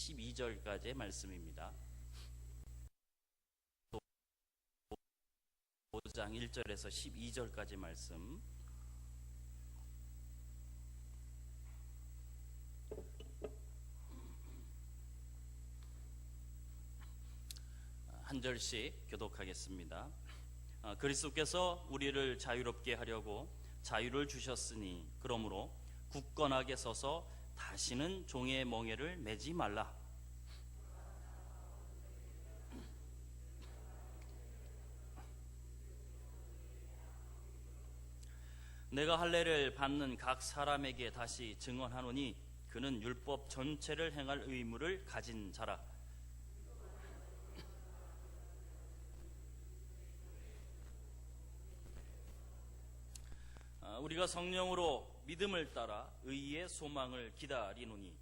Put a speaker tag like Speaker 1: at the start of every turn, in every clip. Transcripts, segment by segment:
Speaker 1: 12절까지의 말씀입니다. 5장 1절에서 12절까지 말씀. 한 절씩 교독하겠습니다. 그리스도께서 우리를 자유롭게 하려고 자유를 주셨으니 그러므로 굳건하게 서서 다시는 종의 멍에를 매지 말라. 내가 할례를 받는 각 사람에게 다시 증언하노니 그는 율법 전체를 행할 의무를 가진 자라. 우리가 성령으로 믿음을 따라 의의 소망을 기다리노니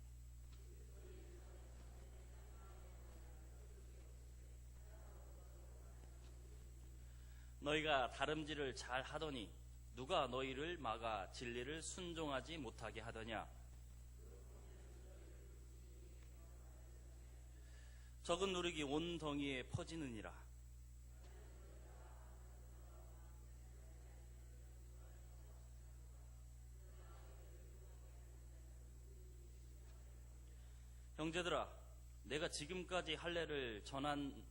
Speaker 1: 너희가 다름질을 잘 하더니 누가 너희를 막아 진리를 순종하지 못하게 하더냐. 적은 누룩이 온 덩이에 퍼지느니라. 형제들아, 내가 지금까지 할례를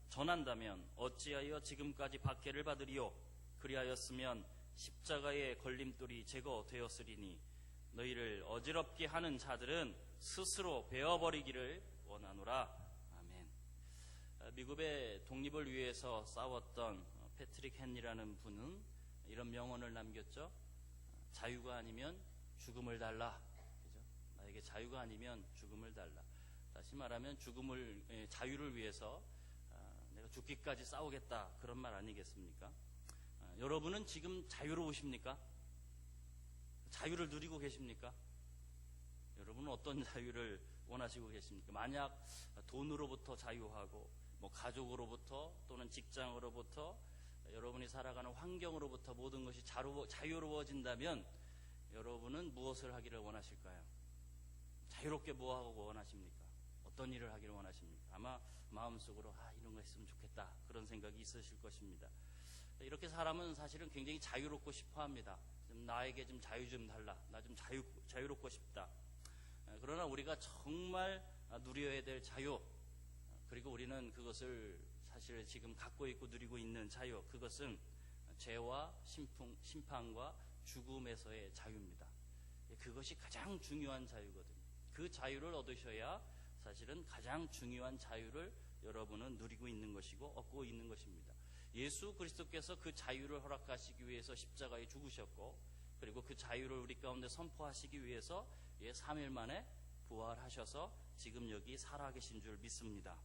Speaker 1: 전한다면 어찌하여 지금까지 박해를 받으리요? 그리하였으면 십자가의 걸림돌이 제거되었으리니 너희를 어지럽게 하는 자들은 스스로 베어버리기를 원하노라. 아멘. 미국의 독립을 위해서 싸웠던 패트릭 헨리라는 분은 이런 명언을 남겼죠. 자유가 아니면 죽음을 달라. 그죠? 나에게 자유가 아니면 죽음을 달라. 다시 말하면 자유를 위해서 내가 죽기까지 싸우겠다, 그런 말 아니겠습니까? 여러분은 지금 자유로우십니까? 자유를 누리고 계십니까? 여러분은 어떤 자유를 원하시고 계십니까? 만약 돈으로부터 자유하고 가족으로부터 또는 직장으로부터 여러분이 살아가는 환경으로부터 모든 것이 자유로워진다면 여러분은 무엇을 하기를 원하실까요? 자유롭게 뭐 하고 원하십니까? 어떤 일을 하기를 원하십니까? 아마 마음속으로 이런 거 했으면 좋겠다, 그런 생각이 있으실 것입니다. 이렇게 사람은 사실은 굉장히 자유롭고 싶어합니다. 나에게 좀 자유 좀 달라, 나 좀 자유롭고 싶다. 그러나 우리가 정말 누려야 될 자유, 그리고 우리는 그것을 사실 지금 갖고 있고 누리고 있는 자유, 그것은 죄와 심판과 죽음에서의 자유입니다. 그것이 가장 중요한 자유거든요. 그 자유를 얻으셔야 사실은 가장 중요한 자유를 여러분은 누리고 있는 것이고 얻고 있는 것입니다. 예수 그리스도께서 그 자유를 허락하시기 위해서 십자가에 죽으셨고, 그리고 그 자유를 우리 가운데 선포하시기 위해서 3일 만에 부활하셔서 지금 여기 살아계신 줄 믿습니다.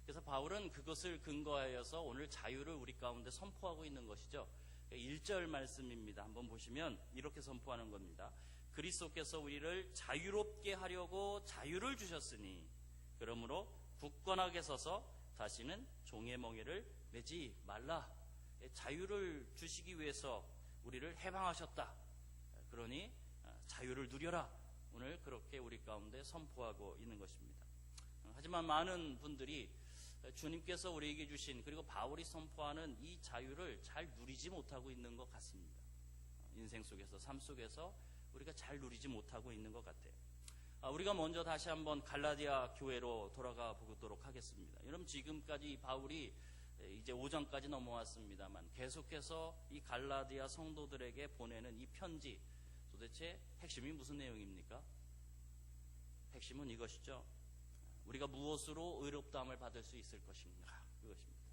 Speaker 1: 그래서 바울은 그것을 근거하여서 오늘 자유를 우리 가운데 선포하고 있는 것이죠. 1절 말씀입니다. 한번 보시면 이렇게 선포하는 겁니다. 그리스도께서 우리를 자유롭게 하려고 자유를 주셨으니 그러므로 굳건하게 서서 다시는 종의 멍에를 매지 말라. 자유를 주시기 위해서 우리를 해방하셨다. 그러니 자유를 누려라. 오늘 그렇게 우리 가운데 선포하고 있는 것입니다. 하지만 많은 분들이 주님께서 우리에게 주신, 그리고 바울이 선포하는 이 자유를 잘 누리지 못하고 있는 것 같습니다. 인생 속에서, 삶 속에서 우리가 잘 누리지 못하고 있는 것 같아요. 우리가 먼저 다시 한번 갈라디아 교회로 돌아가 보도록 하겠습니다. 여러분, 지금까지 바울이 이제 5장까지 넘어왔습니다만 계속해서 이 갈라디아 성도들에게 보내는 이 편지, 도대체 핵심이 무슨 내용입니까? 핵심은 이것이죠. 우리가 무엇으로 의롭다함을 받을 수 있을 것인가, 그것입니다.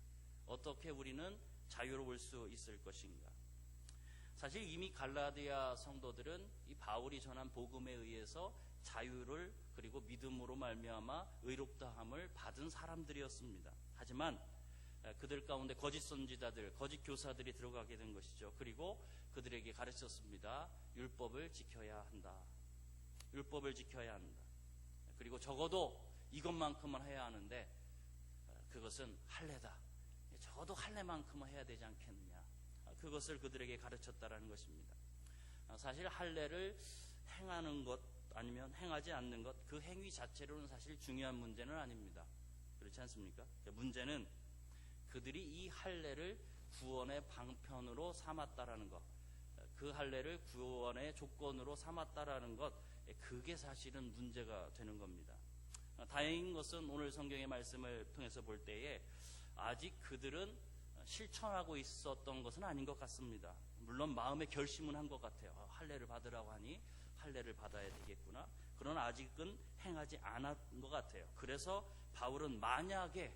Speaker 1: 어떻게 우리는 자유로울 수 있을 것인가. 사실 이미 갈라디아 성도들은 이 바울이 전한 복음에 의해서 자유를, 그리고 믿음으로 말미암아 의롭다함을 받은 사람들이었습니다. 하지만 그들 가운데 거짓 선지자들, 거짓 교사들이 들어가게 된 것이죠. 그리고 그들에게 가르쳤습니다. 율법을 지켜야 한다. 율법을 지켜야 한다. 그리고 적어도 이것만큼은 해야 하는데 그것은 할례다. 적어도 할례만큼은 해야 되지 않겠느냐. 그것을 그들에게 가르쳤다라는 것입니다. 사실 할례를 행하는 것 아니면 행하지 않는 것, 그 행위 자체로는 사실 중요한 문제는 아닙니다. 그렇지 않습니까? 문제는 그들이 이 할례를 구원의 방편으로 삼았다라는 것, 그 할례를 구원의 조건으로 삼았다라는 것, 그게 사실은 문제가 되는 겁니다. 다행인 것은 오늘 성경의 말씀을 통해서 볼 때에 아직 그들은 실천하고 있었던 것은 아닌 것 같습니다. 물론 마음의 결심은 한 것 같아요. 할례를 받으라고 하니 할례를 받아야 되겠구나. 그러나 아직은 행하지 않은 것 같아요. 그래서 바울은 만약에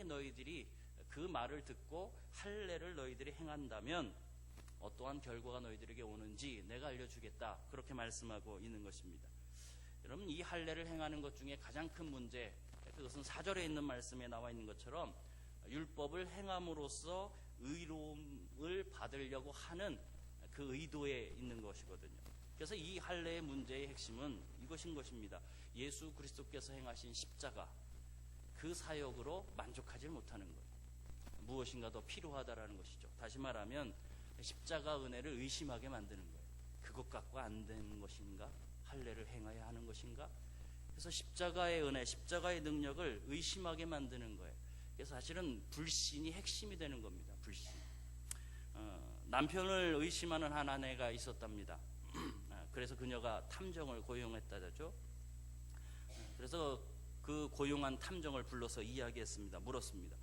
Speaker 1: 너희들이 그 말을 듣고 할례를 너희들이 행한다면 어떠한 결과가 너희들에게 오는지 내가 알려주겠다, 그렇게 말씀하고 있는 것입니다. 여러분, 이 할례를 행하는 것 중에 가장 큰 문제, 그것은 4절에 있는 말씀에 나와 있는 것처럼 율법을 행함으로써 의로움을 받으려고 하는 그 의도에 있는 것이거든요. 그래서 이 할례의 문제의 핵심은 이것인 것입니다. 예수 그리스도께서 행하신 십자가, 그 사역으로 만족하지 못하는 것, 무엇인가 더 필요하다라는 것이죠. 다시 말하면 십자가 은혜를 의심하게 만드는 거예요. 그것 갖고 안 되는 것인가? 할례를 행해야 하는 것인가? 그래서 십자가의 은혜, 십자가의 능력을 의심하게 만드는 거예요. 그래서 사실은 불신이 핵심이 되는 겁니다. 불신. 남편을 의심하는 한 아내가 있었답니다. 그래서 그녀가 탐정을 고용했다죠. 그래서 그 고용한 탐정을 불러서 이야기했습니다. 물었습니다.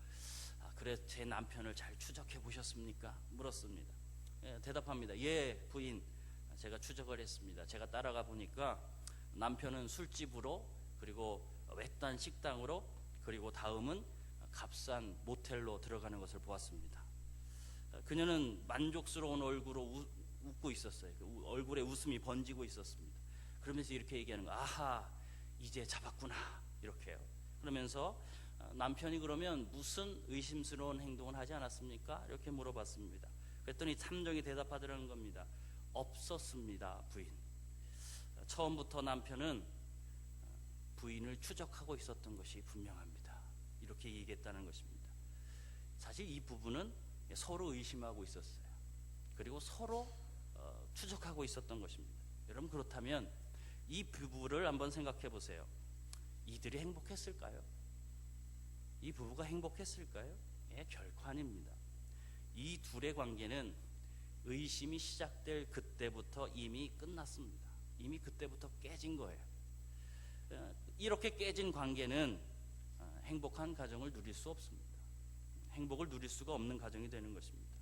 Speaker 1: 그래, 제 남편을 잘 추적해 보셨습니까? 물었습니다. 대답합니다. 예, 부인, 제가 추적을 했습니다. 제가 따라가 보니까 남편은 술집으로, 그리고 외딴 식당으로, 그리고 다음은 값싼 모텔로 들어가는 것을 보았습니다. 그녀는 만족스러운 얼굴로 웃고 있었어요. 얼굴에 웃음이 번지고 있었습니다. 그러면서 이렇게 얘기하는 거예요. 아하, 이제 잡았구나, 이렇게요. 그러면서 남편이 그러면 무슨 의심스러운 행동을 하지 않았습니까? 이렇게 물어봤습니다. 그랬더니 탐정이 대답하더라는 겁니다. 없었습니다, 부인. 처음부터 남편은 부인을 추적하고 있었던 것이 분명합니다. 이렇게 얘기했다는 것입니다. 사실 이 부부는 서로 의심하고 있었어요. 그리고 서로 추적하고 있었던 것입니다. 여러분, 그렇다면 이 부부를 한번 생각해 보세요. 이들이 행복했을까요? 이 부부가 행복했을까요? 예, 결코 아닙니다. 이 둘의 관계는 의심이 시작될 그때부터 이미 끝났습니다. 이미 그때부터 깨진 거예요. 이렇게 깨진 관계는 행복한 가정을 누릴 수 없습니다. 행복을 누릴 수가 없는 가정이 되는 것입니다.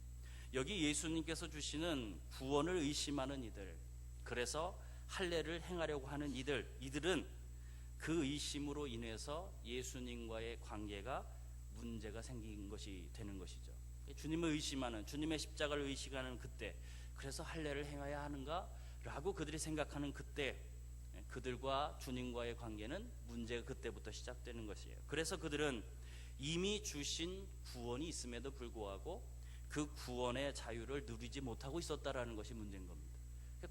Speaker 1: 여기 예수님께서 주시는 구원을 의심하는 이들, 그래서 할례를 행하려고 하는 이들은 그 의심으로 인해서 예수님과의 관계가 문제가 생긴 것이 되는 것이죠. 주님을 의심하는, 주님의 십자가를 의식하는 그때, 그래서 할례를 행해야 하는가? 라고 그들이 생각하는 그때, 그들과 주님과의 관계는 문제가 그때부터 시작되는 것이에요. 그래서 그들은 이미 주신 구원이 있음에도 불구하고 그 구원의 자유를 누리지 못하고 있었다라는 것이 문제인 겁니다.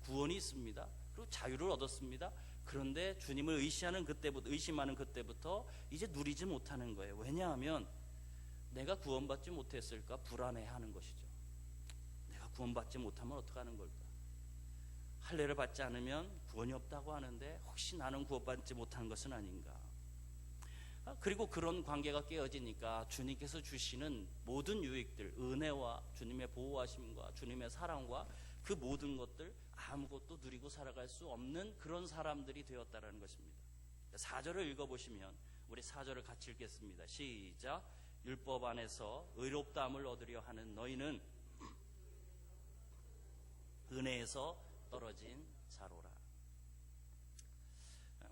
Speaker 1: 구원이 있습니다. 그리고 자유를 얻었습니다. 그런데 주님을 의심하는 그때부터 이제 누리지 못하는 거예요. 왜냐하면 내가 구원받지 못했을까 불안해하는 것이죠. 내가 구원받지 못하면 어떡하는 걸까? 할례를 받지 않으면 구원이 없다고 하는데 혹시 나는 구원받지 못한 것은 아닌가? 그리고 그런 관계가 깨어지니까 주님께서 주시는 모든 유익들, 은혜와 주님의 보호하심과 주님의 사랑과 그 모든 것들 아무것도 누리고 살아갈 수 없는 그런 사람들이 되었다라는 것입니다. 4절을 읽어보시면, 우리 4절을 같이 읽겠습니다. 시작. 율법 안에서 의롭다함을 얻으려 하는 너희는 은혜에서 떨어진 자로라.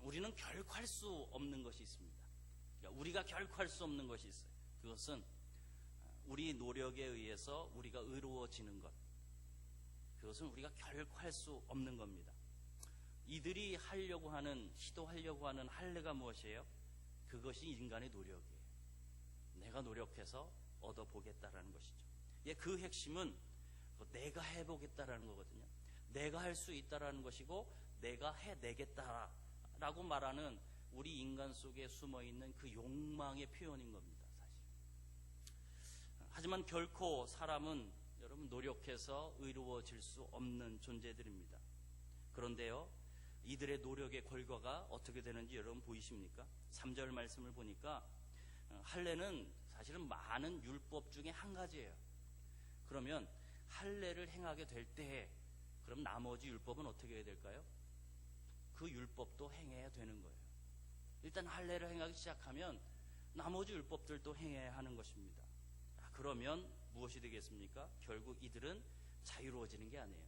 Speaker 1: 우리는 결코 할 수 없는 것이 있습니다. 우리가 결코 할 수 없는 것이 있어요. 그것은 우리 노력에 의해서 우리가 의로워지는 것, 그것은 우리가 결코 할 수 없는 겁니다. 이들이 시도하려고 하는 할례가 무엇이에요? 그것이 인간의 노력이에요. 내가 노력해서 얻어보겠다라는 것이죠. 그 핵심은 내가 해보겠다라는 거거든요. 내가 할 수 있다라는 것이고, 내가 해내겠다라고 말하는 우리 인간 속에 숨어있는 그 욕망의 표현인 겁니다, 사실. 하지만 결코 사람은 여러분 노력해서 의로워질 수 없는 존재들입니다. 그런데요, 이들의 노력의 결과가 어떻게 되는지 여러분 보이십니까? 3절 말씀을 보니까 할례는 사실은 많은 율법 중에 한 가지예요. 그러면 할례를 행하게 될 때 그럼 나머지 율법은 어떻게 해야 될까요? 그 율법도 행해야 되는 거예요. 일단 할례를 행하기 시작하면 나머지 율법들도 행해야 하는 것입니다. 그러면 무엇이 되겠습니까? 결국 이들은 자유로워지는 게 아니에요.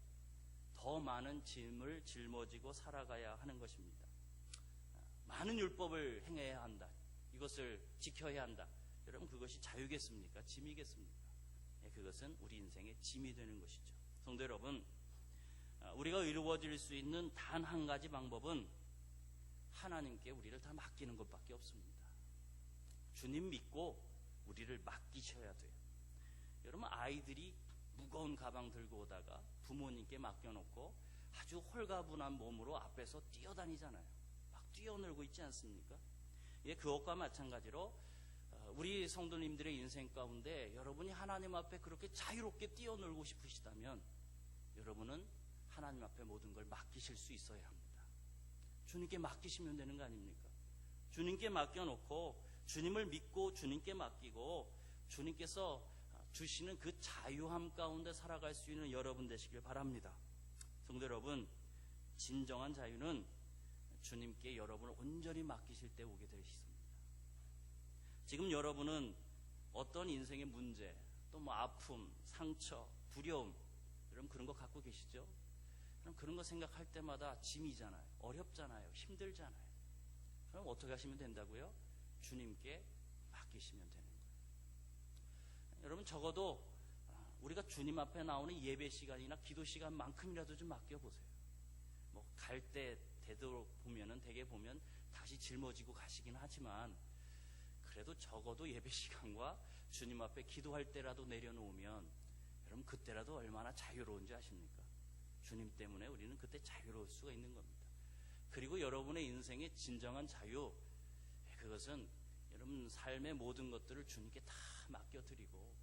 Speaker 1: 더 많은 짐을 짊어지고 살아가야 하는 것입니다. 많은 율법을 행해야 한다. 이것을 지켜야 한다. 여러분 그것이 자유겠습니까? 짐이겠습니까? 그것은 우리 인생의 짐이 되는 것이죠. 성도 여러분, 우리가 의로워질 수 있는 단 한 가지 방법은 하나님께 우리를 다 맡기는 것밖에 없습니다. 주님 믿고 우리를 맡기셔야 돼요. 여러분 아이들이 무거운 가방 들고 오다가 부모님께 맡겨놓고 아주 홀가분한 몸으로 앞에서 뛰어다니잖아요. 막 뛰어놀고 있지 않습니까? 그것과 마찬가지로 우리 성도님들의 인생 가운데 여러분이 하나님 앞에 그렇게 자유롭게 뛰어놀고 싶으시다면 여러분은 하나님 앞에 모든 걸 맡기실 수 있어야 합니다. 주님께 맡기시면 되는 거 아닙니까? 주님께 맡겨놓고 주님을 믿고 주님께 맡기고 주님께서 주시는 그 자유함 가운데 살아갈 수 있는 여러분 되시길 바랍니다. 성도 여러분, 진정한 자유는 주님께 여러분을 온전히 맡기실 때 오게 되십니다. 지금 여러분은 어떤 인생의 문제, 또 뭐 아픔, 상처, 두려움, 여러분 그런 거 갖고 계시죠? 그럼 그런 거 생각할 때마다 짐이잖아요. 어렵잖아요. 힘들잖아요. 그럼 어떻게 하시면 된다고요? 주님께 맡기시면 되는 거예요. 여러분 적어도 우리가 주님 앞에 나오는 예배 시간이나 기도 시간만큼이라도 좀 맡겨보세요. 뭐 갈 때 되도록보면은 대개 보면 다시 짊어지고 가시긴 하지만 그래도 적어도 예배 시간과 주님 앞에 기도할 때라도 내려놓으면 여러분 그때라도 얼마나 자유로운지 아십니까? 주님 때문에 우리는 그때 자유로울 수가 있는 겁니다. 그리고 여러분의 인생의 진정한 자유, 그것은 여러분 삶의 모든 것들을 주님께 다 맡겨드리고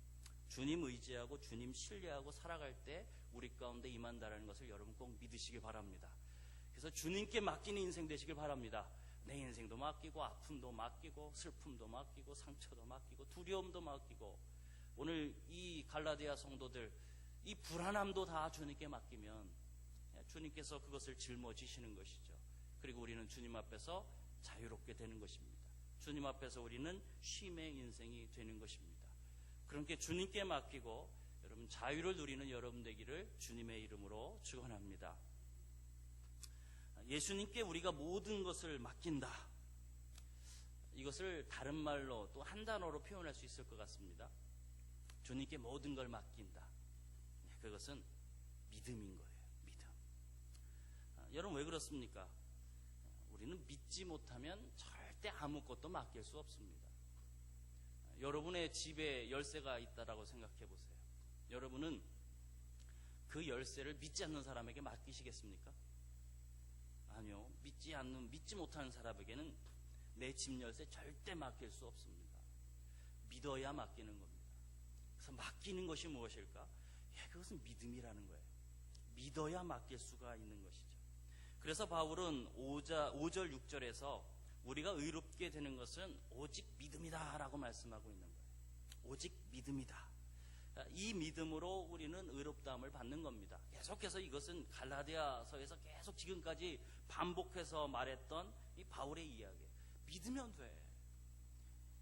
Speaker 1: 주님 의지하고 주님 신뢰하고 살아갈 때 우리 가운데 임한다라는 것을 여러분 꼭 믿으시길 바랍니다. 그래서 주님께 맡기는 인생 되시길 바랍니다. 내 인생도 맡기고 아픔도 맡기고 슬픔도 맡기고 상처도 맡기고 두려움도 맡기고 오늘 이 갈라디아 성도들 이 불안함도 다 주님께 맡기면 주님께서 그것을 짊어지시는 것이죠. 그리고 우리는 주님 앞에서 자유롭게 되는 것입니다. 주님 앞에서 우리는 쉼의 인생이 되는 것입니다. 그렇게 주님께 맡기고 여러분 자유를 누리는 여러분 되기를 주님의 이름으로 축원합니다. 예수님께 우리가 모든 것을 맡긴다. 이것을 다른 말로 또 한 단어로 표현할 수 있을 것 같습니다. 주님께 모든 걸 맡긴다. 그것은 믿음인 거예요. 믿음. 여러분 왜 그렇습니까? 우리는 믿지 못하면 절대 아무것도 맡길 수 없습니다. 여러분의 집에 열쇠가 있다라고 생각해 보세요. 여러분은 그 열쇠를 믿지 않는 사람에게 맡기시겠습니까? 아니요. 믿지 못하는 사람에게는 내 집 열쇠 절대 맡길 수 없습니다. 믿어야 맡기는 겁니다. 그래서 맡기는 것이 무엇일까? 그것은 믿음이라는 거예요. 믿어야 맡길 수가 있는 것이죠. 그래서 바울은 5절 6절에서 우리가 의롭게 되는 것은 오직 믿음이다 라고 말씀하고 있는 거예요. 오직 믿음이다. 이 믿음으로 우리는 의롭다함을 받는 겁니다. 계속해서 이것은 갈라디아서에서 계속 지금까지 반복해서 말했던 이 바울의 이야기예요. 믿으면 돼.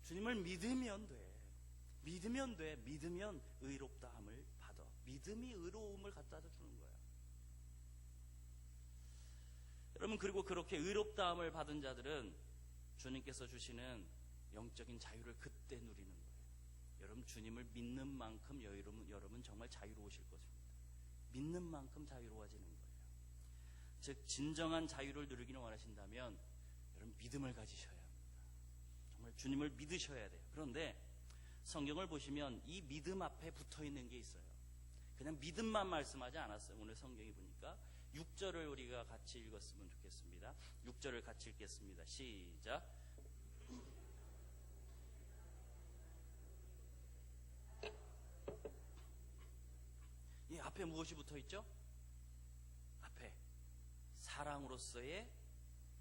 Speaker 1: 주님을 믿으면 돼. 믿으면 돼. 믿으면 의롭다함을 받아. 믿음이 의로움을 갖다 주는 거예요. 여러분 그리고 그렇게 의롭다함을 받은 자들은 주님께서 주시는 영적인 자유를 그때 누리는 거예요. 여러분 주님을 믿는 만큼 여러분 정말 자유로우실 것입니다. 믿는 만큼 자유로워지는 거예요. 즉 진정한 자유를 누리기를 원하신다면 여러분 믿음을 가지셔야 합니다. 정말 주님을 믿으셔야 돼요. 그런데 성경을 보시면 이 믿음 앞에 붙어있는 게 있어요. 그냥 믿음만 말씀하지 않았어요. 오늘 성경이 보니까 6절을 우리가 같이 읽었으면 좋겠습니다. 6절을 같이 읽겠습니다. 시작. 이 앞에 무엇이 붙어있죠? 앞에 사랑으로서의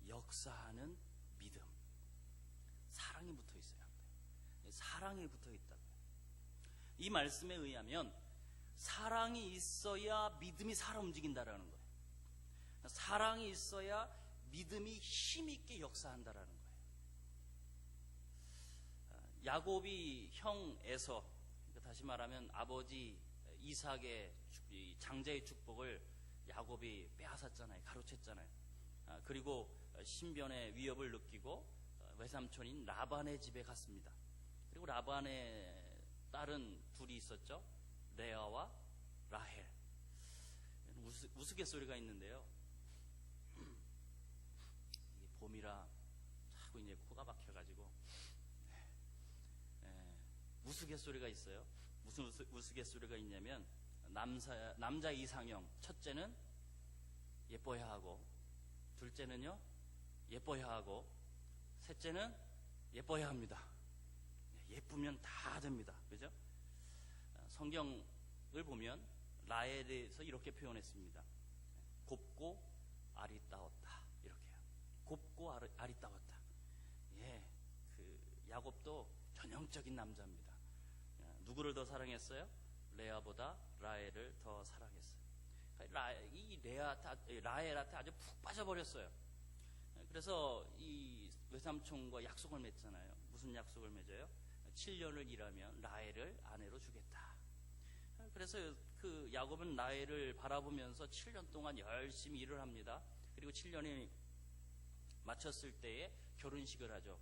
Speaker 1: 역사하는 믿음. 사랑이 붙어 있어요. 사랑이 붙어 있다고요. 이 말씀에 의하면 사랑이 있어야 믿음이 살아 움직인다라는 거예요. 사랑이 있어야 믿음이 힘있게 역사한다라는 거예요. 야곱이 형 에서, 다시 말하면 아버지 이삭의 장자의 축복을 야곱이 빼앗았잖아요. 가로챘잖아요. 그리고 신변의 위협을 느끼고 외삼촌인 라반의 집에 갔습니다. 그리고 라반의 딸은 둘이 있었죠. 레아와 라헬. 우스갯소리가 있는데요. 이게 봄이라 자꾸 이제 코가 막혀가지고 우스갯소리가 있어요. 무슨 우스갯소리가 있냐면 남자 이상형, 첫째는 예뻐야 하고, 둘째는요 예뻐야 하고, 셋째는 예뻐야 합니다. 예쁘면 다 됩니다. 그죠? 성경을 보면 라헬에 대해서 이렇게 표현했습니다. 곱고 아리따웠다. 이렇게요. 곱고 아리따웠다. 예, 야곱도 전형적인 남자입니다. 누구를 더 사랑했어요? 레아보다 라헬을 더 사랑했어요. 이 라헬한테 아주 푹 빠져버렸어요. 그래서 이 외삼촌과 약속을 맺잖아요. 무슨 약속을 맺어요? 7년을 일하면 라헬을 아내로 주겠다. 그래서 그 야곱은 라헬을 바라보면서 7년 동안 열심히 일을 합니다. 그리고 7년이 마쳤을 때에 결혼식을 하죠.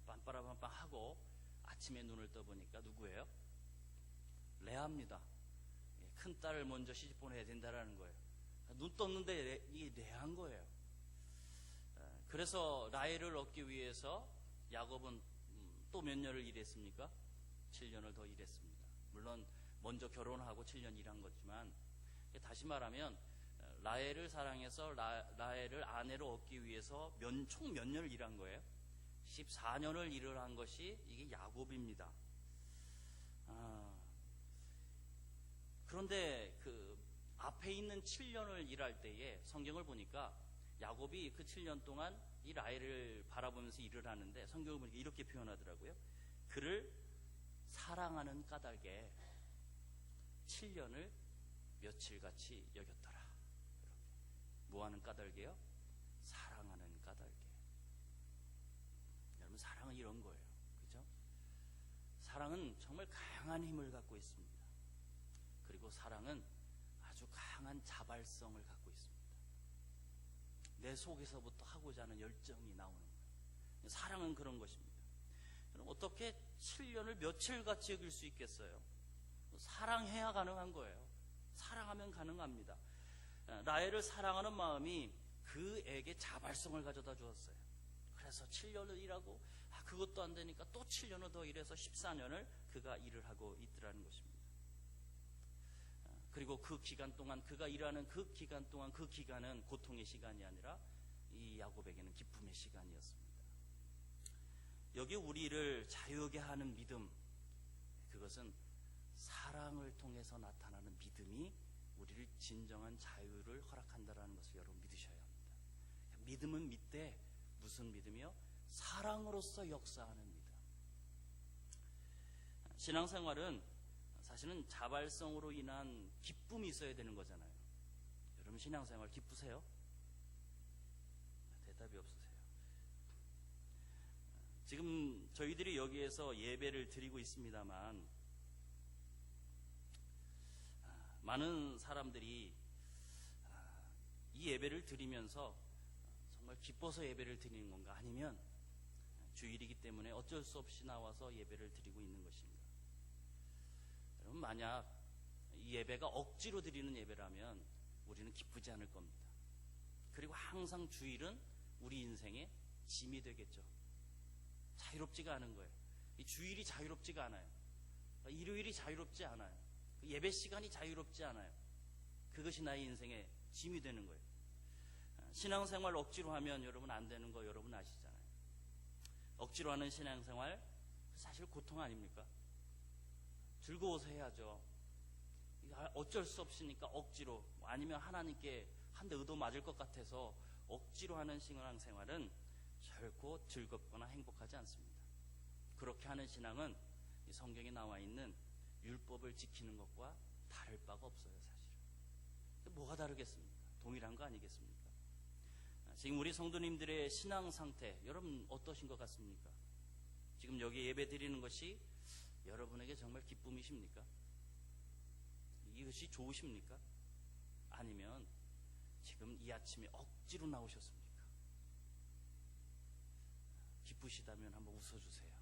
Speaker 1: 빰빠라빰빰 하고 아침에 눈을 떠보니까 누구예요? 레아입니다. 큰 딸을 먼저 시집 보내야 된다라는 거예요. 눈 떴는데 이게 레아인 거예요. 그래서 라헬을 얻기 위해서 야곱은 또 몇 년을 일했습니까? 7년을 더 일했습니다. 물론 먼저 결혼하고 7년 일한 거지만, 다시 말하면 라헬을 사랑해서 라헬을 아내로 얻기 위해서 총 몇 년을 일한 거예요? 14년을 일을 한 것이 이게 야곱입니다. 그런데 그 앞에 있는 7년을 일할 때에 성경을 보니까 야곱이 그 7년 동안 이 라헬을 바라보면서 일을 하는데 성경을 보니까 이렇게 표현하더라고요. 그를 사랑하는 까닭에 7년을 며칠같이 여겼더라. 이렇게. 뭐하는 까닭이에요? 사랑하는 까닭에. 여러분, 사랑은 이런 거예요. 그죠? 사랑은 정말 강한 힘을 갖고 있습니다. 그리고 사랑은 아주 강한 자발성을 갖고 있습니다. 내 속에서부터 하고자 하는 열정이 나오는 거예요. 사랑은 그런 것입니다. 그럼 어떻게 7년을 며칠같이 여길 수 있겠어요? 사랑해야 가능한 거예요. 사랑하면 가능합니다. 라헬을 사랑하는 마음이 그에게 자발성을 가져다 주었어요. 그래서 7년을 일하고 그것도 안 되니까 또 7년을 더 일해서 14년을 그가 일을 하고 있더라는 것입니다. 그리고 그 기간 동안 그가 일하는 그 기간 동안 그 기간은 고통의 시간이 아니라 이 야곱에게는 기쁨의 시간이었습니다. 여기 우리를 자유하게 하는 믿음, 그것은 사랑을 통해서 나타나는 믿음이 우리를 진정한 자유를 허락한다는 것을 여러분 믿으셔야 합니다. 믿음은 믿되 무슨 믿음이요? 사랑으로서 역사하는 믿음. 신앙생활은 사실은 자발성으로 인한 기쁨이 있어야 되는 거잖아요. 여러분 신앙생활 기쁘세요? 대답이 없으세요. 지금 저희들이 여기에서 예배를 드리고 있습니다만 많은 사람들이 이 예배를 드리면서 정말 기뻐서 예배를 드리는 건가, 아니면 주일이기 때문에 어쩔 수 없이 나와서 예배를 드리고 있는 것입니다. 여러분, 만약 이 예배가 억지로 드리는 예배라면 우리는 기쁘지 않을 겁니다. 그리고 항상 주일은 우리 인생의 짐이 되겠죠. 자유롭지가 않은 거예요. 이 주일이 자유롭지가 않아요. 일요일이 자유롭지 않아요. 예배 시간이 자유롭지 않아요. 그것이 나의 인생의 짐이 되는 거예요. 신앙생활 억지로 하면 여러분 안 되는 거 여러분 아시잖아요. 억지로 하는 신앙생활 사실 고통 아닙니까? 즐거워서 해야죠. 어쩔 수 없으니까 억지로, 아니면 하나님께 한 대 의도 맞을 것 같아서 억지로 하는 신앙생활은 결코 즐겁거나 행복하지 않습니다. 그렇게 하는 신앙은 이 성경에 나와 있는 율법을 지키는 것과 다를 바가 없어요. 사실은 뭐가 다르겠습니까? 동일한 거 아니겠습니까? 지금 우리 성도님들의 신앙 상태, 여러분 어떠신 것 같습니까? 지금 여기 예배 드리는 것이 여러분에게 정말 기쁨이십니까? 이것이 좋으십니까? 아니면 지금 이 아침에 억지로 나오셨습니까? 기쁘시다면 한번 웃어주세요.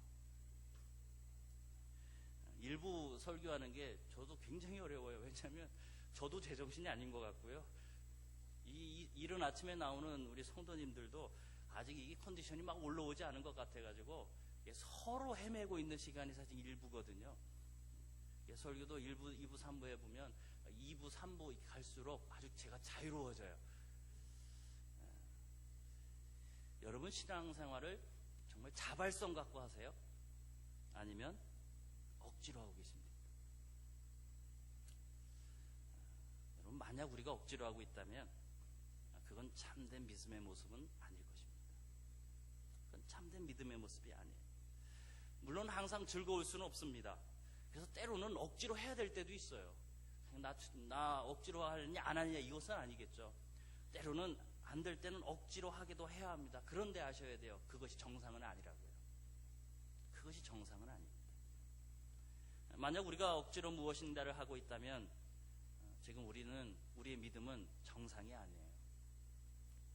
Speaker 1: 일부 설교하는 게 저도 굉장히 어려워요. 왜냐하면 저도 제정신이 아닌 것 같고요. 이른 아침에 나오는 우리 성도님들도 아직 이 컨디션이 막 올라오지 않은 것 같아가지고 서로 헤매고 있는 시간이 사실 일부거든요. 설교도 1부, 2부, 3부에 보면 2부, 3부 갈수록 아주 제가 자유로워져요. 여러분 신앙생활을 정말 자발성 갖고 하세요? 아니면 억지로 하고 계십니까? 여러분 만약 우리가 억지로 하고 있다면 그건 참된 믿음의 모습은 아닐 것입니다. 그건 참된 믿음의 모습이 아니에요. 물론 항상 즐거울 수는 없습니다. 그래서 때로는 억지로 해야 될 때도 있어요. 나 억지로 하느냐 안 하느냐 이것은 아니겠죠. 때로는 안 될 때는 억지로 하기도 해야 합니다. 그런데 아셔야 돼요. 그것이 정상은 아니라고요. 그것이 정상은 아닙니다. 만약 우리가 억지로 무엇인가를 하고 있다면 지금 우리의 믿음은 정상이 아니에요.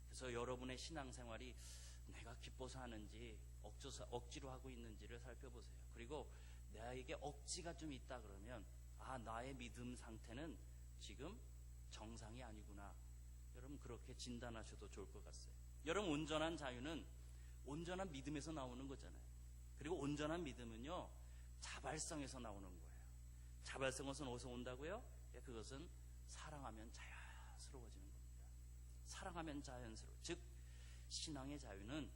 Speaker 1: 그래서 여러분의 신앙생활이 내가 기뻐서 하는지 억지로 하고 있는지를 살펴보세요. 그리고 나에게 억지가 좀 있다 그러면 나의 믿음 상태는 지금 정상이 아니구나. 여러분 그렇게 진단하셔도 좋을 것 같아요. 여러분 온전한 자유는 온전한 믿음에서 나오는 거잖아요. 그리고 온전한 믿음은요 자발성에서 나오는 거예요. 자발성은 어디서 온다고요? 그것은 사랑하면 자연스러워지는 겁니다. 사랑하면 자연스러워. 즉 신앙의 자유는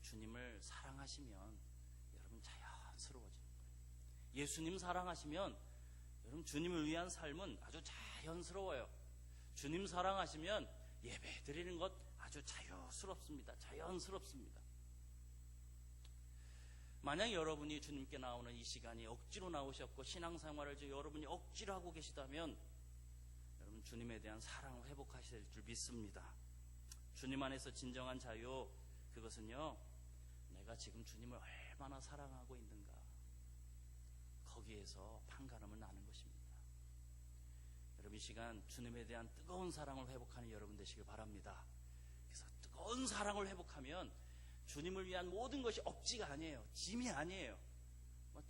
Speaker 1: 주님을 사랑하시면 여러분 자연스러워지는 거예요. 예수님 사랑하시면 여러분 주님을 위한 삶은 아주 자연스러워요. 주님 사랑하시면 예배 드리는 것 아주 자유스럽습니다. 자연스럽습니다. 만약 여러분이 주님께 나오는 이 시간이 억지로 나오셨고 신앙생활을 여러분이 억지로 하고 계시다면 여러분 주님에 대한 사랑을 회복하실 줄 믿습니다. 주님 안에서 진정한 자유, 그것은요 내가 지금 주님을 얼마나 사랑하고 있는가, 거기에서 판가름을 나는 것입니다. 여러분 이 시간 주님에 대한 뜨거운 사랑을 회복하는 여러분 되시길 바랍니다. 그래서 뜨거운 사랑을 회복하면 주님을 위한 모든 것이 억지가 아니에요. 짐이 아니에요.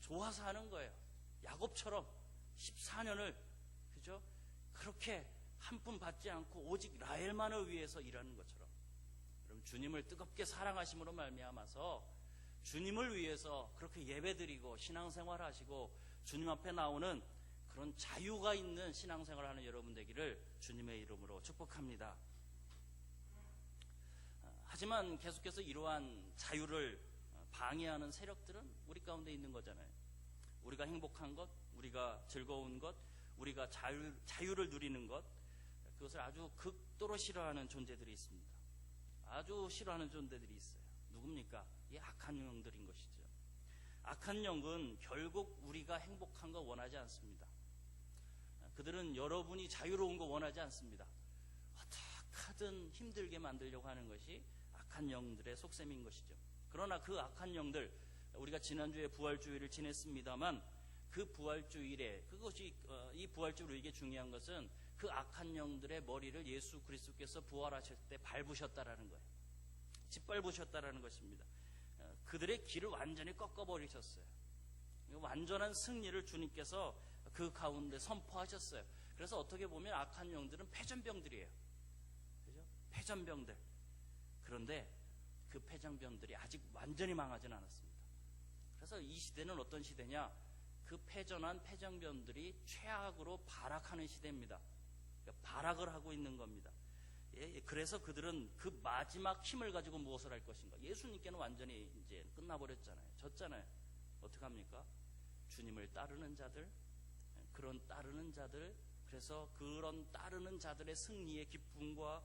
Speaker 1: 좋아서 하는 거예요. 야곱처럼 14년을 그죠? 그렇게 한 푼 받지 않고 오직 라헬만을 위해서 일하는 것처럼 여러분 주님을 뜨겁게 사랑하심으로 말미암아서 주님을 위해서 그렇게 예배드리고 신앙생활하시고 주님 앞에 나오는 그런 자유가 있는 신앙생활하는 여러분 되기를 주님의 이름으로 축복합니다. 하지만 계속해서 이러한 자유를 방해하는 세력들은 우리 가운데 있는 거잖아요. 우리가 행복한 것, 우리가 즐거운 것, 우리가 자유를 누리는 것, 그것을 아주 극도로 싫어하는 존재들이 있습니다. 아주 싫어하는 존재들이 있어요. 누굽니까? 이 악한 영들인 것이죠. 악한 영은 결국 우리가 행복한 거 원하지 않습니다. 그들은 여러분이 자유로운 거 원하지 않습니다. 어떻게든 힘들게 만들려고 하는 것이 악한 영들의 속셈인 것이죠. 그러나 그 악한 영들, 우리가 지난주에 부활주일을 지냈습니다만 그 부활주일에 그것이 이 부활주일 이게 중요한 것은 그 악한 영들의 머리를 예수 그리스도께서 부활하실 때 밟으셨다라는 거예요. 짓밟으셨다라는 것입니다. 그들의 길을 완전히 꺾어버리셨어요. 완전한 승리를 주님께서 그 가운데 선포하셨어요. 그래서 어떻게 보면 악한 영들은 패전병들이에요. 그죠? 패전병들. 그런데 그 패전병들이 아직 완전히 망하지는 않았습니다. 그래서 이 시대는 어떤 시대냐? 그 패전한 패전병들이 최악으로 발악하는 시대입니다. 그러니까 발악을 하고 있는 겁니다. 그래서 그들은 그 마지막 힘을 가지고 무엇을 할 것인가? 예수님께는 완전히 이제 끝나버렸잖아요. 졌잖아요. 어떡합니까? 주님을 따르는 자들, 그런 따르는 자들, 그래서 그런 따르는 자들의 승리의 기쁨과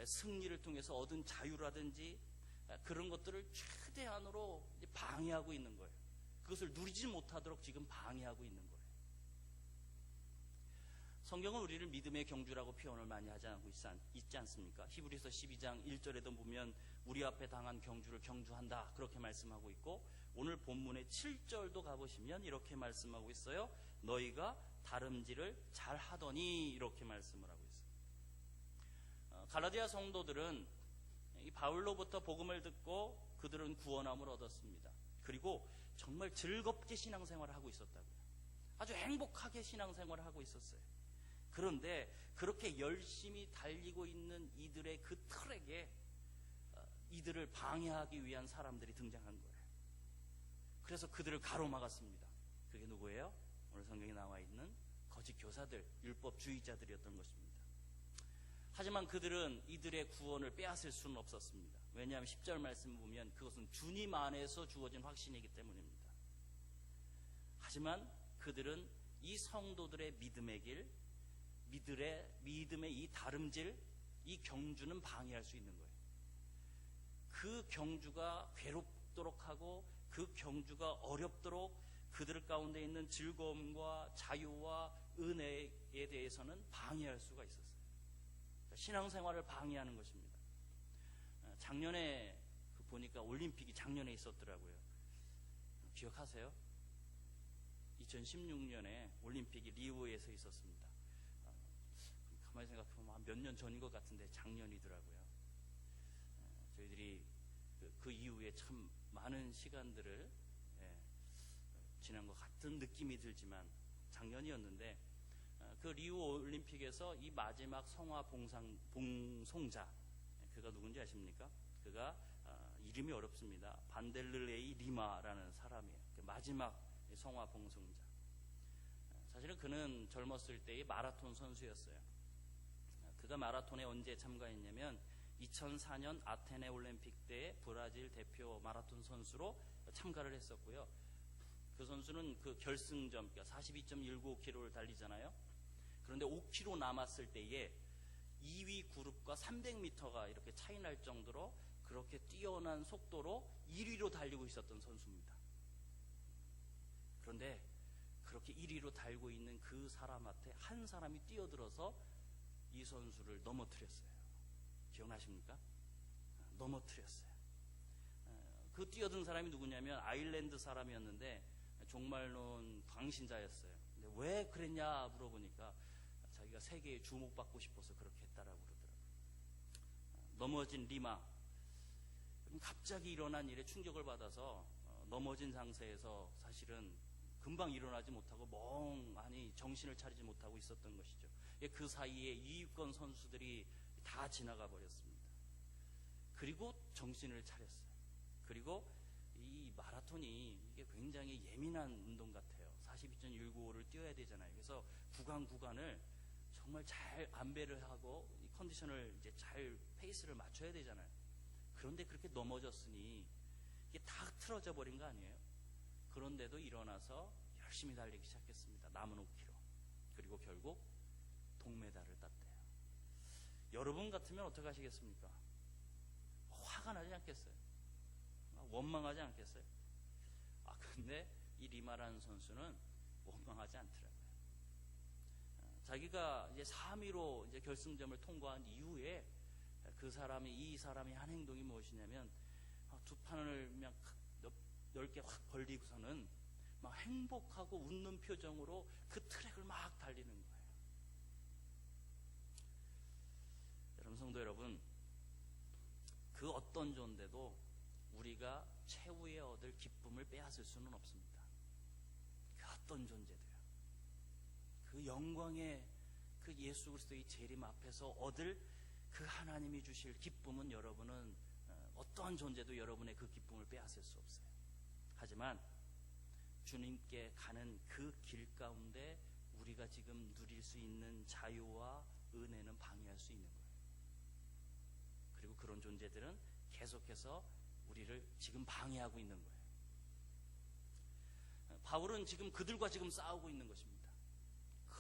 Speaker 1: 승리를 통해서 얻은 자유라든지 그런 것들을 최대한으로 방해하고 있는 거예요. 그것을 누리지 못하도록 지금 방해하고 있는 거예요. 성경은 우리를 믿음의 경주라고 표현을 많이 하지 않습니까? 히브리서 12장 1절에도 보면 우리 앞에 당한 경주를 경주한다 그렇게 말씀하고 있고, 오늘 본문의 7절도 가보시면 이렇게 말씀하고 있어요. 너희가 다름질을 잘 하더니 이렇게 말씀을 하고 있어요. 갈라디아 성도들은 이 바울로부터 복음을 듣고 그들은 구원함을 얻었습니다. 그리고 정말 즐겁게 신앙생활을 하고 있었다고요. 아주 행복하게 신앙생활을 하고 있었어요. 그런데 그렇게 열심히 달리고 있는 이들의 그 트랙에 이들을 방해하기 위한 사람들이 등장한 거예요. 그래서 그들을 가로막았습니다. 그게 누구예요? 오늘 성경에 나와 있는 거짓 교사들, 율법주의자들이었던 것입니다. 하지만 그들은 이들의 구원을 빼앗을 수는 없었습니다. 왜냐하면 10절 말씀을 보면 그것은 주님 안에서 주어진 확신이기 때문입니다. 하지만 그들은 이 성도들의 믿음의 길, 믿음의 이 다름질, 이 경주는 방해할 수 있는 거예요. 그 경주가 괴롭도록 하고 그 경주가 어렵도록 그들 가운데 있는 즐거움과 자유와 은혜에 대해서는 방해할 수가 있었어요. 신앙생활을 방해하는 것입니다. 작년에 보니까 올림픽이 작년에 있었더라고요. 기억하세요? 2016년에 올림픽이 리우에서 있었습니다. 가만히 생각해보면 몇 년 전인 것 같은데 작년이더라고요. 저희들이 그 이후에 참 많은 시간들을 지난 것 같은 느낌이 들지만 작년이었는데, 그 리우 올림픽에서 이 마지막 성화 봉송자, 그가 누군지 아십니까? 그가 이름이 어렵습니다. 반델르레이 리마라는 사람이에요. 그 마지막 성화 봉송자. 사실은 그는 젊었을 때의 마라톤 선수였어요. 그가 마라톤에 언제 참가했냐면 2004년 아테네 올림픽 때 브라질 대표 마라톤 선수로 참가를 했었고요. 그 선수는 그 결승점, 그러니까 42.195km를 달리잖아요. 그런데 5km 남았을 때에 2위 그룹과 300m가 이렇게 차이 날 정도로 그렇게 뛰어난 속도로 1위로 달리고 있었던 선수입니다. 그런데 그렇게 1위로 달고 있는 그 사람한테 한 사람이 뛰어들어서 이 선수를 넘어뜨렸어요. 기억나십니까? 넘어뜨렸어요. 그 뛰어든 사람이 누구냐면 아일랜드 사람이었는데 종말론 광신자였어요. 근데 왜 그랬냐 물어보니까 자기가 세계에 주목받고 싶어서 그렇게 했다라고 그러더라고요. 넘어진 리마, 갑자기 일어난 일에 충격을 받아서 넘어진 상태에서 사실은 금방 일어나지 못하고 멍하니 정신을 차리지 못하고 있었던 것이죠. 그 사이에 2위권 선수들이 다 지나가 버렸습니다. 그리고 정신을 차렸어요. 그리고 이 마라톤이 이게 굉장히 예민한 운동 같아요. 42.195를 뛰어야 되잖아요. 그래서 구간을 정말 잘 안배를 하고 이 컨디션을 이제 잘 페이스를 맞춰야 되잖아요. 그런데 그렇게 넘어졌으니 이게 다 틀어져 버린 거 아니에요? 그런데도 일어나서 열심히 달리기 시작했습니다. 남은 5km. 그리고 결국 동메달을 땄대요. 여러분 같으면 어떻게 하시겠습니까? 화가 나지 않겠어요? 원망하지 않겠어요? 근데 이 리마라는 선수는 원망하지 않더라고요. 자기가 이제 3위로 이제 결승점을 통과한 이후에 이 사람이 한 행동이 무엇이냐면 두 판을 그냥 넓게 확 벌리고서는 막 행복하고 웃는 표정으로 그 트랙을 막 달리는 거예요. 여러분, 성도 여러분, 그 어떤 존재도 우리가 최후에 얻을 기쁨을 빼앗을 수는 없습니다. 그 어떤 존재도요. 그 영광의 그 예수 그리스도의 재림 앞에서 얻을 그 하나님이 주실 기쁨은 여러분은 어떠한 존재도 여러분의 그 기쁨을 빼앗을 수 없어요. 하지만 주님께 가는 그 길 가운데 우리가 지금 누릴 수 있는 자유와 은혜는 방해할 수 있는 거예요. 그리고 그런 존재들은 계속해서 우리를 지금 방해하고 있는 거예요. 바울은 지금 그들과 지금 싸우고 있는 것입니다.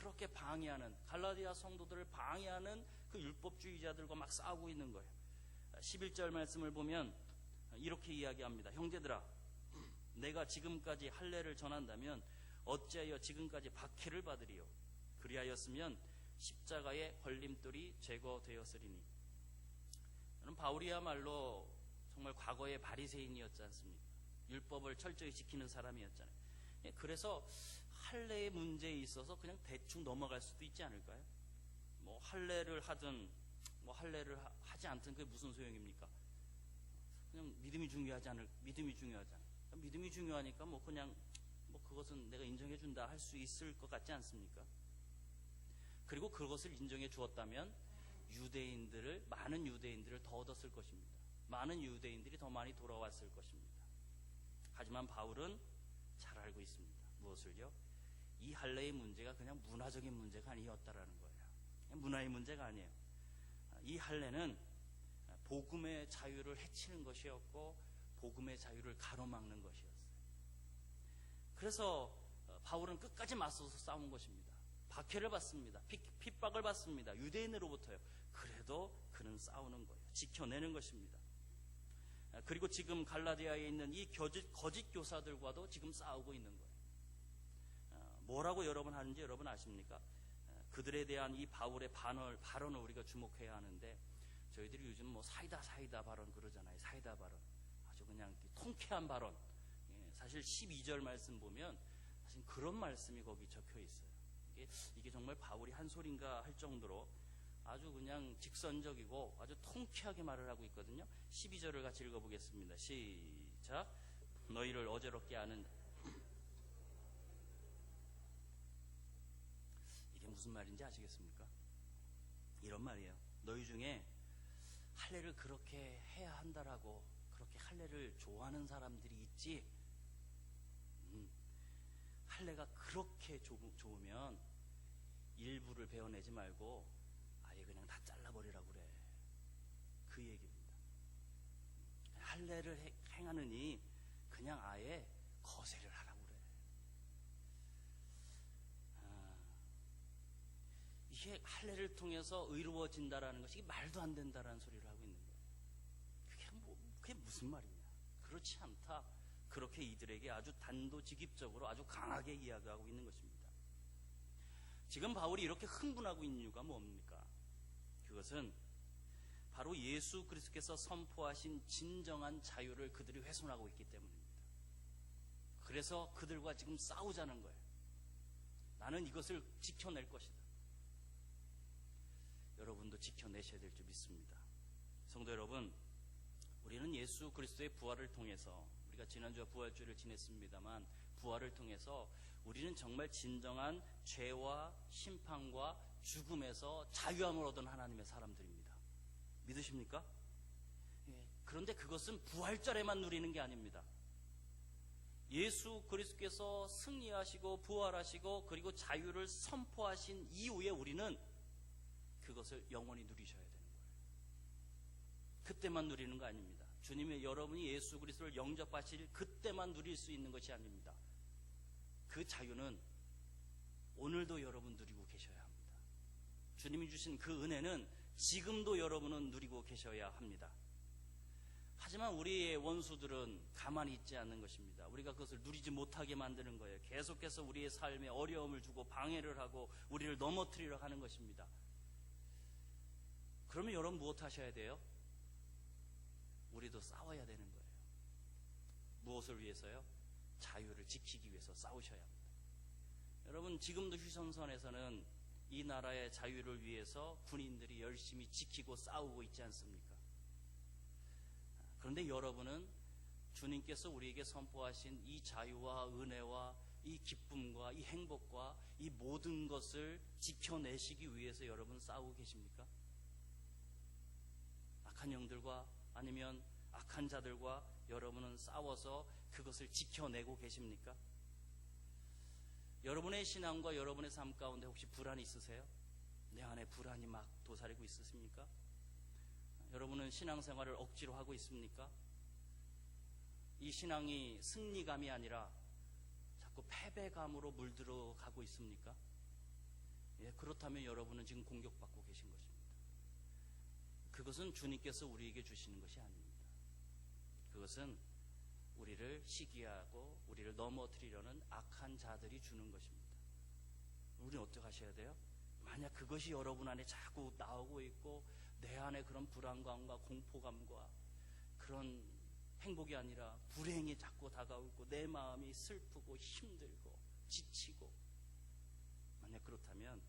Speaker 1: 그렇게 방해하는, 갈라디아 성도들을 방해하는 그 율법주의자들과 막 싸우고 있는 거예요. 11절 말씀을 보면 이렇게 이야기합니다. 형제들아, 내가 지금까지 할례를 전한다면 어찌하여 지금까지 박해를 받으리요? 그리하였으면 십자가의 걸림돌이 제거되었으리니. 저는 바울이야말로 정말 과거의 바리새인이었지 않습니까? 율법을 철저히 지키는 사람이었잖아요. 그래서 할례의 문제에 있어서 그냥 대충 넘어갈 수도 있지 않을까요? 뭐 할례를 하든 뭐 할례를 하지 않든 그게 무슨 소용입니까? 그냥 믿음이 중요하잖아요. 믿음이 중요하니까 뭐 그냥 뭐 그것은 내가 인정해 준다 할 수 있을 것 같지 않습니까? 그리고 그것을 인정해 주었다면 많은 유대인들을 더 얻었을 것입니다. 많은 유대인들이 더 많이 돌아왔을 것입니다. 하지만 바울은 잘 알고 있습니다. 무엇을요? 이 할례의 문제가 그냥 문화적인 문제가 아니었다라는 거예요. 문화의 문제가 아니에요. 이 할례는 복음의 자유를 해치는 것이었고 복음의 자유를 가로막는 것이었어요. 그래서 바울은 끝까지 맞서서 싸운 것입니다. 박해를 받습니다. 핍박을 받습니다. 유대인으로부터요. 그래도 그는 싸우는 거예요. 지켜내는 것입니다. 그리고 지금 갈라디아에 있는 이 거짓 교사들과도 지금 싸우고 있는 거예요. 뭐라고 여러분 하는지 여러분 아십니까? 그들에 대한 이 바울의 발언을 우리가 주목해야 하는데, 저희들이 요즘 뭐 사이다 발언 그러잖아요. 사이다 발언. 아주 그냥 통쾌한 발언. 사실 12절 말씀 보면 사실 그런 말씀이 거기 적혀 있어요. 이게 정말 바울이 한 소린가 할 정도로 아주 그냥 직선적이고 아주 통쾌하게 말을 하고 있거든요. 12절을 같이 읽어보겠습니다. 시작. 너희를 어지럽게 하는, 이게 무슨 말인지 아시겠습니까? 이런 말이에요. 너희 중에 할례를 그렇게 해야 한다라고 그렇게 할례를 좋아하는 사람들이 있지. 할례가 그렇게 좋으면 일부를 베어내지 말고 아예 그냥 다 잘라버리라고 그래. 그 얘기입니다. 할례를 행하느니 그냥 아예 거세를 하라고 그래. 이게 할례를 통해서 의로워진다라는 것이 말도 안 된다라는 소리를 하고 있는 거예요. 그게 무슨 말이냐? 그렇지 않다. 그렇게 이들에게 아주 단도직입적으로 아주 강하게 이야기하고 있는 것입니다. 지금 바울이 이렇게 흥분하고 있는 이유가 뭡니까? 그것은 바로 예수 그리스도께서 선포하신 진정한 자유를 그들이 훼손하고 있기 때문입니다. 그래서 그들과 지금 싸우자는 거예요. 나는 이것을 지켜낼 것이다. 여러분도 지켜내셔야 될 줄 믿습니다. 성도 여러분, 우리는 예수 그리스도의 부활을 통해서, 우리가 지난주에 부활주를 지냈습니다만, 부활을 통해서 우리는 정말 진정한 죄와 심판과 죽음에서 자유함을 얻은 하나님의 사람들입니다. 믿으십니까? 그런데 그것은 부활절에만 누리는 게 아닙니다. 예수 그리스도께서 승리하시고 부활하시고 그리고 자유를 선포하신 이후에 우리는 그것을 영원히 누리셔야 되는 거예요. 그때만 누리는 거 아닙니다. 주님의, 여러분이 예수 그리스도를 영접하실 그때만 누릴 수 있는 것이 아닙니다. 그 자유는 오늘도 여러분 누리고 계셔야 합니다. 주님이 주신 그 은혜는 지금도 여러분은 누리고 계셔야 합니다. 하지만 우리의 원수들은 가만히 있지 않는 것입니다. 우리가 그것을 누리지 못하게 만드는 거예요. 계속해서 우리의 삶에 어려움을 주고 방해를 하고 우리를 넘어뜨리려 하는 것입니다. 그러면 여러분 무엇 하셔야 돼요? 우리도 싸워야 되는 거예요. 무엇을 위해서요? 자유를 지키기 위해서 싸우셔야 합니다. 여러분, 지금도 휴전선에서는 이 나라의 자유를 위해서 군인들이 열심히 지키고 싸우고 있지 않습니까? 그런데 여러분은 주님께서 우리에게 선포하신 이 자유와 은혜와 이 기쁨과 이 행복과 이 모든 것을 지켜내시기 위해서 여러분 싸우고 계십니까? 악한 영들과 아니면 악한 자들과 여러분은 싸워서 그것을 지켜내고 계십니까? 여러분의 신앙과 여러분의 삶 가운데 혹시 불안이 있으세요? 내 안에 불안이 막 도사리고 있으십니까? 여러분은 신앙생활을 억지로 하고 있습니까? 이 신앙이 승리감이 아니라 자꾸 패배감으로 물들어 가고 있습니까? 그렇다면 여러분은 지금 공격받고 계신 것입니다. 그것은 주님께서 우리에게 주시는 것이 아닙니다. 그것은 우리를 시기하고 우리를 넘어뜨리려는 악한 자들이 주는 것입니다. 우리는 어떻게 하셔야 돼요? 만약 그것이 여러분 안에 자꾸 나오고 있고 내 안에 그런 불안감과 공포감과 그런 행복이 아니라 불행이 자꾸 다가오고 내 마음이 슬프고 힘들고 지치고, 만약 그렇다면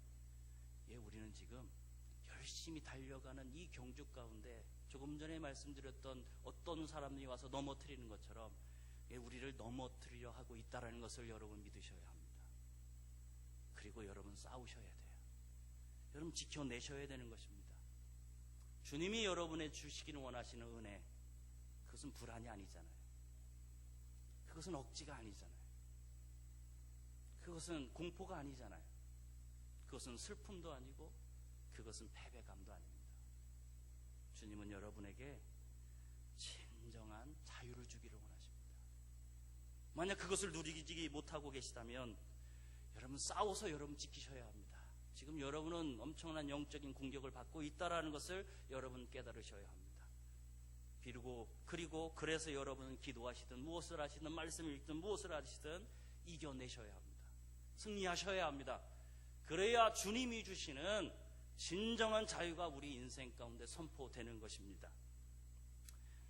Speaker 1: 우리는 지금 열심히 달려가는 이 경주 가운데 조금 전에 말씀드렸던 어떤 사람이 와서 넘어뜨리는 것처럼 우리를 넘어뜨리려 하고 있다는 것을 여러분 믿으셔야 합니다. 그리고 여러분 싸우셔야 돼요. 여러분 지켜내셔야 되는 것입니다. 주님이 여러분의 주시기를 원하시는 은혜, 그것은 불안이 아니잖아요. 그것은 억지가 아니잖아요. 그것은 공포가 아니잖아요. 그것은 슬픔도 아니고 그것은 패배감도 아닙니다. 주님은 여러분에게 진정한 자유를 주기를 원하십니다. 만약 그것을 누리지 못하고 계시다면 여러분 싸워서 여러분 지키셔야 합니다. 지금 여러분은 엄청난 영적인 공격을 받고 있다는 것을 여러분 깨달으셔야 합니다. 그리고 그래서 여러분은 기도하시든 무엇을 하시든 말씀을 읽든 무엇을 하시든 이겨내셔야 합니다. 승리하셔야 합니다. 그래야 주님이 주시는 진정한 자유가 우리 인생 가운데 선포되는 것입니다.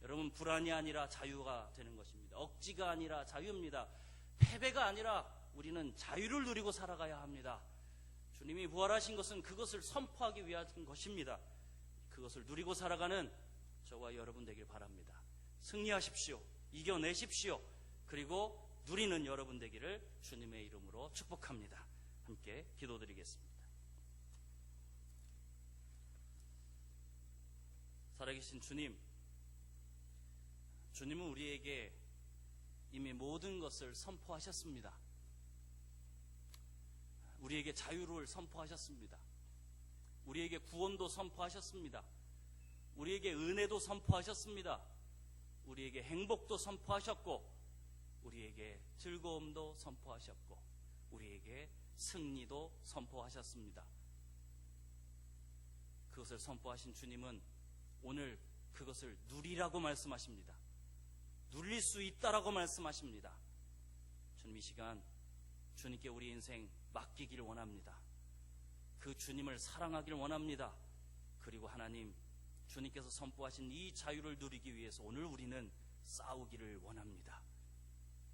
Speaker 1: 여러분, 불안이 아니라 자유가 되는 것입니다. 억지가 아니라 자유입니다. 패배가 아니라 우리는 자유를 누리고 살아가야 합니다. 주님이 부활하신 것은 그것을 선포하기 위한 것입니다. 그것을 누리고 살아가는 저와 여러분 되길 바랍니다. 승리하십시오. 이겨내십시오. 그리고 누리는 여러분 되기를 주님의 이름으로 축복합니다. 함께 기도드리겠습니다. 살아계신 주님, 주님은 우리에게 이미 모든 것을 선포하셨습니다. 우리에게 자유를 선포하셨습니다. 우리에게 구원도 선포하셨습니다. 우리에게 은혜도 선포하셨습니다. 우리에게 행복도 선포하셨고, 우리에게 즐거움도 선포하셨고, 우리에게 승리도 선포하셨습니다. 그것을 선포하신 주님은 오늘 그것을 누리라고 말씀하십니다. 누릴 수 있다라고 말씀하십니다. 주님, 이 시간 주님께 우리 인생 맡기기를 원합니다. 그 주님을 사랑하기를 원합니다. 그리고 하나님, 주님께서 선포하신 이 자유를 누리기 위해서 오늘 우리는 싸우기를 원합니다.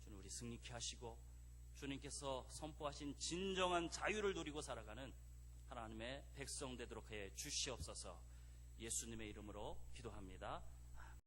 Speaker 1: 주님, 우리 승리케 하시고 주님께서 선포하신 진정한 자유를 누리고 살아가는 하나님의 백성 되도록 해 주시옵소서. 예수님의 이름으로 기도합니다.